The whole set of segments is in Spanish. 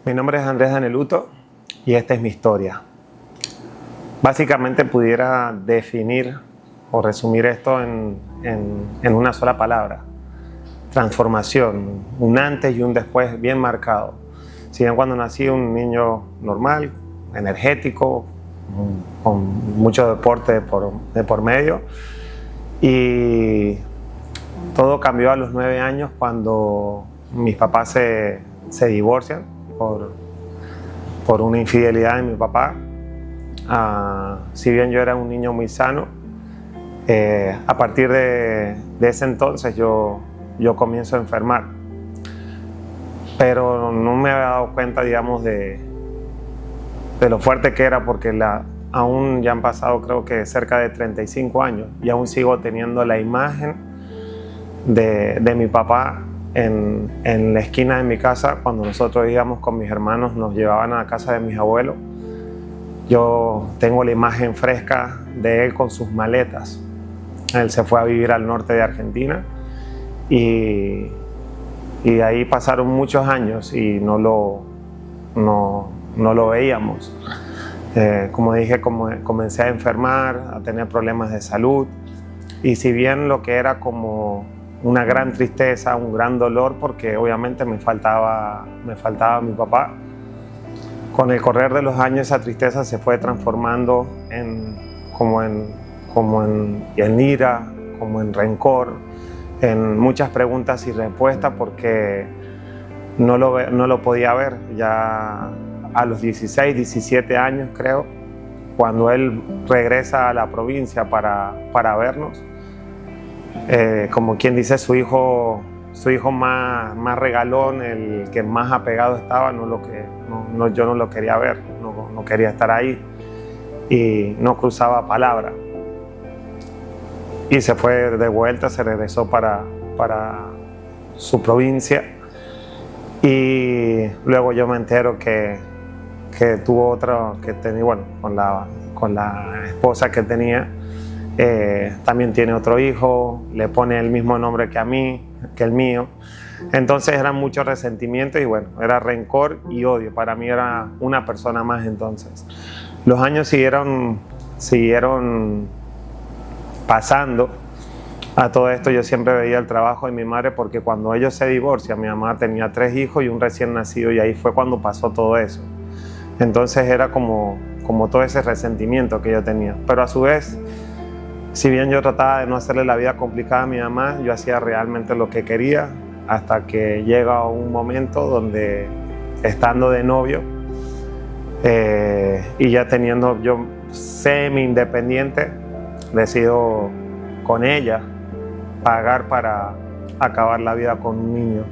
Mi nombre es Andrés Daneluto y esta es mi historia. Básicamente pudiera definir o resumir esto en una sola palabra: transformación, un antes y un después bien marcado. Si bien cuando nací un niño normal, energético, con mucho deporte de por medio, y todo cambió a los 9 años cuando mis papás se divorcian por una infidelidad de mi papá. Si bien yo era un niño muy sano, a partir de ese entonces yo comienzo a enfermar, pero no me había dado cuenta, digamos, de lo fuerte que era, porque aún ya han pasado creo que cerca de 35 años y aún sigo teniendo la imagen de mi papá en la esquina de mi casa. Cuando nosotros íbamos con mis hermanos, nos llevaban a la casa de mis abuelos. Yo tengo la imagen fresca de él con sus maletas. Él se fue a vivir al norte de Argentina y de ahí pasaron muchos años y no lo veíamos. Como dije, comencé a enfermar, a tener problemas de salud, y si bien lo que era como una gran tristeza, un gran dolor, porque obviamente me faltaba mi papá, con el correr de los años esa tristeza se fue transformando en ira, como en rencor, en muchas preguntas y respuestas, porque no lo podía ver. Ya a los 16, 17 años creo, cuando él regresa a la provincia para vernos, como quien dice, su hijo más regalón, el que más apegado estaba, yo no lo quería ver, no quería estar ahí y no cruzaba palabra. Y se fue de vuelta, se regresó para su provincia, y luego yo me entero que tuvo otro, que tenía, bueno, con la esposa que tenía, también tiene otro hijo, le pone el mismo nombre que el mío. Entonces era mucho resentimiento y bueno, era rencor y odio. Para mí era una persona más. Entonces los años siguieron pasando. A todo esto yo siempre veía el trabajo de mi madre, porque cuando ellos se divorcian, mi mamá tenía 3 hijos y un recién nacido, y ahí fue cuando pasó todo eso. Entonces era como todo ese resentimiento que yo tenía. Pero a su vez, si bien yo trataba de no hacerle la vida complicada a mi mamá, yo hacía realmente lo que quería, hasta que llega un momento donde, estando de novio y ya teniendo yo semi-independiente, decido con ella pagar para acabar la vida con un niño.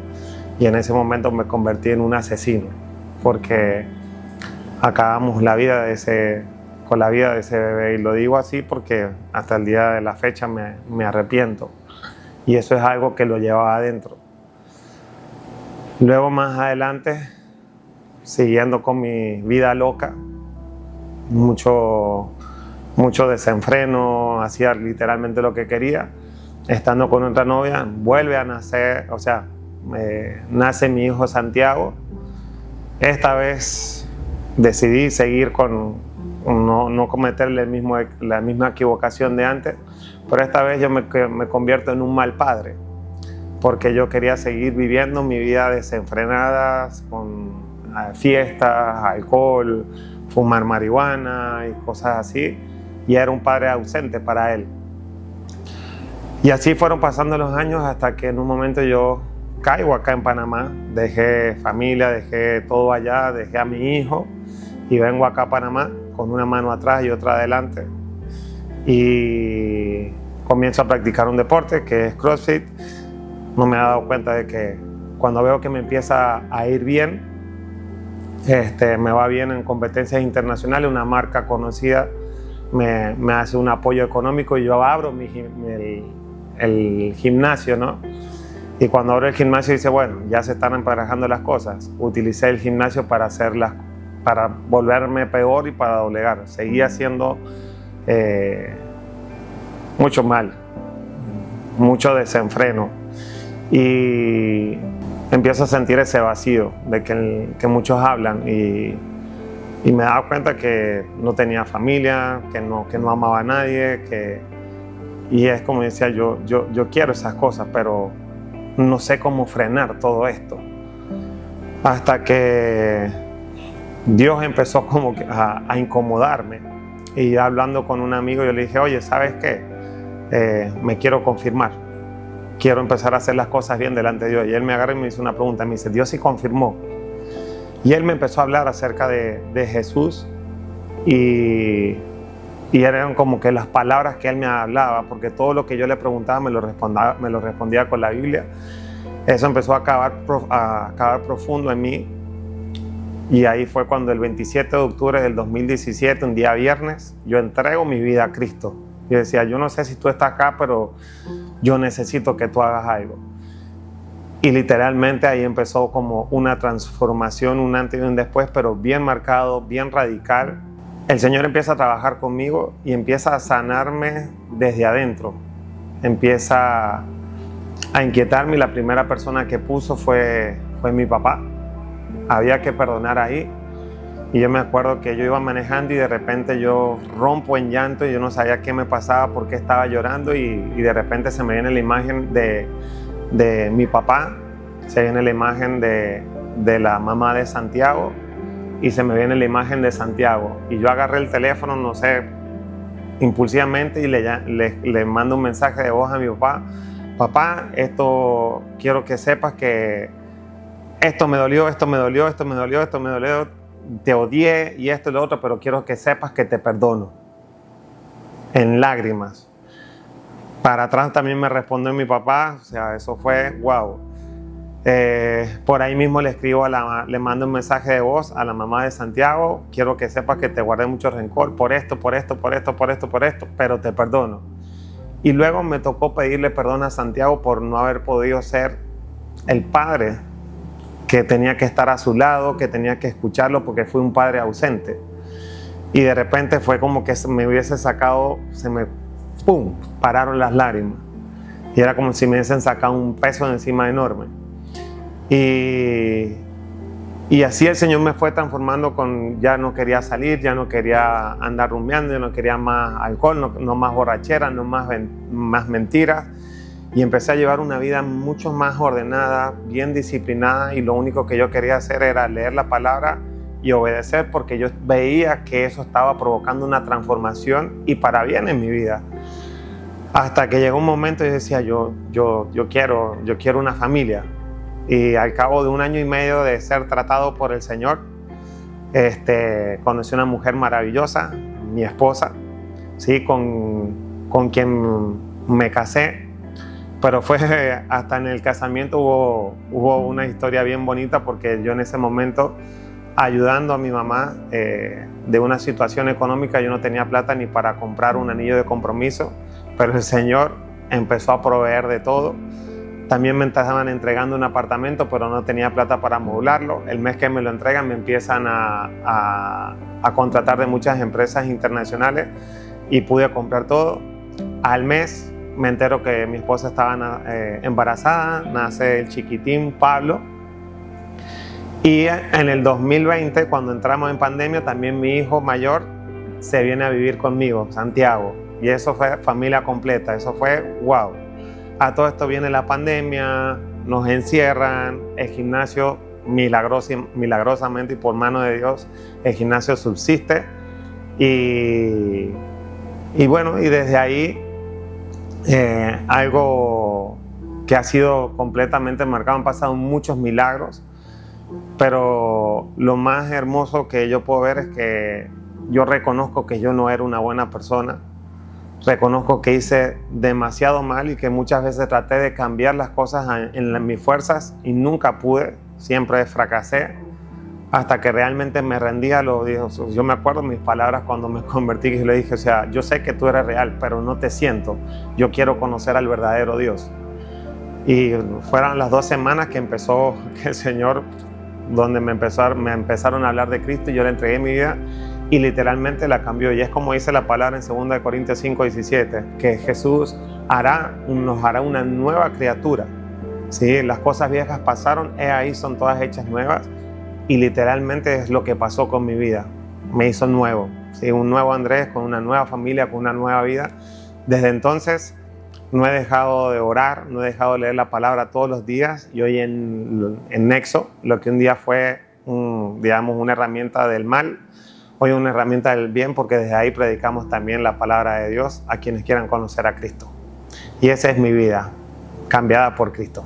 Y en ese momento me convertí en un asesino, porque acabamos con la vida de ese bebé. Y lo digo así porque hasta el día de la fecha me arrepiento, y eso es algo que lo llevaba adentro. Luego, más adelante, siguiendo con mi vida loca, mucho desenfreno, hacía literalmente lo que quería. Estando con otra novia, vuelve a nacer, nace mi hijo Santiago. Esta vez decidí seguir no cometer la misma equivocación de antes, pero esta vez yo me convierto en un mal padre, porque yo quería seguir viviendo mi vida desenfrenada, con fiestas, alcohol, fumar marihuana y cosas así, y era un padre ausente para él. Y así fueron pasando los años, hasta que en un momento yo caigo acá en Panamá. Dejé familia, dejé todo allá, dejé a mi hijo y vengo acá a Panamá con una mano atrás y otra adelante, y comienzo a practicar un deporte que es CrossFit. No me he dado cuenta de que cuando veo que me empieza a ir bien, me va bien en competencias internacionales, una marca conocida me hace un apoyo económico y yo abro el gimnasio, ¿no? Y cuando abro el gimnasio dice, bueno, ya se están emparejando las cosas. Utilicé el gimnasio para volverme peor y para doblegar. Seguía haciendo mucho mal, mucho desenfreno. Y empiezo a sentir ese vacío de que muchos hablan y me daba cuenta que no tenía familia, que no amaba a nadie, y es como decía, yo quiero esas cosas, pero no sé cómo frenar todo esto. Hasta que Dios empezó como que a incomodarme. Y hablando con un amigo, yo le dije, oye, ¿sabes qué? Me quiero confirmar. Quiero empezar a hacer las cosas bien delante de Dios. Y él me agarra y me hizo una pregunta. Me dice, Dios sí confirmó. Y él me empezó a hablar acerca de Jesús. Y eran como que las palabras que él me hablaba, porque todo lo que yo le preguntaba me lo respondía con la Biblia. Eso empezó a cavar profundo en mí. Y ahí fue cuando el 27 de octubre del 2017, un día viernes, yo entrego mi vida a Cristo. Y decía, yo no sé si tú estás acá, pero yo necesito que tú hagas algo. Y literalmente ahí empezó como una transformación, un antes y un después, pero bien marcado, bien radical. El Señor empieza a trabajar conmigo y empieza a sanarme desde adentro. Empieza a inquietarme y la primera persona que puso fue mi papá. Había que perdonar ahí. Y yo me acuerdo que yo iba manejando y de repente yo rompo en llanto y yo no sabía qué me pasaba, por qué estaba llorando y de repente se me viene la imagen de mi papá, se viene la imagen de la mamá de Santiago y se me viene la imagen de Santiago. Y yo agarré el teléfono, no sé, impulsivamente y le mando un mensaje de voz a mi papá. Papá, esto quiero que sepas que esto me dolió, esto me dolió, esto me dolió, esto me dolió, te odié y esto y lo otro, pero quiero que sepas que te perdono. En lágrimas. Para atrás también me respondió mi papá, o sea, eso fue wow. Por ahí mismo le escribo, le mando un mensaje de voz a la mamá de Santiago, quiero que sepas que te guardé mucho rencor por esto, pero te perdono. Y luego me tocó pedirle perdón a Santiago por no haber podido ser el padre que tenía que estar a su lado, que tenía que escucharlo porque fui un padre ausente. Y de repente fue como que me hubiese sacado, ¡pum!, pararon las lágrimas. Y era como si me hubiesen sacado un peso de encima enorme. Y así el Señor me fue transformando ya no quería salir, ya no quería andar rumbeando, ya no quería más alcohol, no más borrachera, no más mentiras. Y empecé a llevar una vida mucho más ordenada, bien disciplinada, y lo único que yo quería hacer era leer la palabra y obedecer, porque yo veía que eso estaba provocando una transformación y para bien en mi vida. Hasta que llegó un momento y decía, yo quiero una familia. Y al cabo de 1 año y medio de ser tratado por el Señor, conocí una mujer maravillosa, mi esposa, ¿sí? con quien me casé. Pero fue hasta en el casamiento hubo una historia bien bonita, porque yo en ese momento, ayudando a mi mamá de una situación económica, yo no tenía plata ni para comprar un anillo de compromiso, pero el Señor empezó a proveer de todo. También me estaban entregando un apartamento, pero no tenía plata para amoblarlo. El mes que me lo entregan me empiezan a contratar de muchas empresas internacionales y pude comprar todo. Al mes me entero que mi esposa estaba embarazada, nace el chiquitín Pablo. Y en el 2020, cuando entramos en pandemia, también mi hijo mayor se viene a vivir conmigo, Santiago. Y eso fue familia completa, eso fue wow. A todo esto viene la pandemia, nos encierran, el gimnasio milagrosamente y por mano de Dios, el gimnasio subsiste. Y bueno, y desde ahí algo que ha sido completamente marcado, han pasado muchos milagros, pero lo más hermoso que yo puedo ver es que yo reconozco que yo no era una buena persona, reconozco que hice demasiado mal y que muchas veces traté de cambiar las cosas en mis fuerzas y nunca pude, siempre fracasé, hasta que realmente me rendía. Yo me acuerdo mis palabras cuando me convertí, y le dije, o sea, yo sé que tú eres real, pero no te siento, yo quiero conocer al verdadero Dios. Y fueron las 2 semanas que el Señor, donde me empezaron a hablar de Cristo, y yo le entregué mi vida y literalmente la cambió. Y es como dice la palabra en 2 Corintios 5:17, que Jesús nos hará una nueva criatura, ¿sí? Las cosas viejas pasaron, ahí son todas hechas nuevas, y literalmente es lo que pasó con mi vida. Me hizo nuevo, ¿sí? Un nuevo Andrés, con una nueva familia, con una nueva vida. Desde entonces no he dejado de orar, no he dejado de leer la palabra todos los días, y hoy en Nexo, lo que un día fue digamos, una herramienta del mal, hoy una herramienta del bien, porque desde ahí predicamos también la palabra de Dios a quienes quieran conocer a Cristo. Y esa es mi vida, cambiada por Cristo.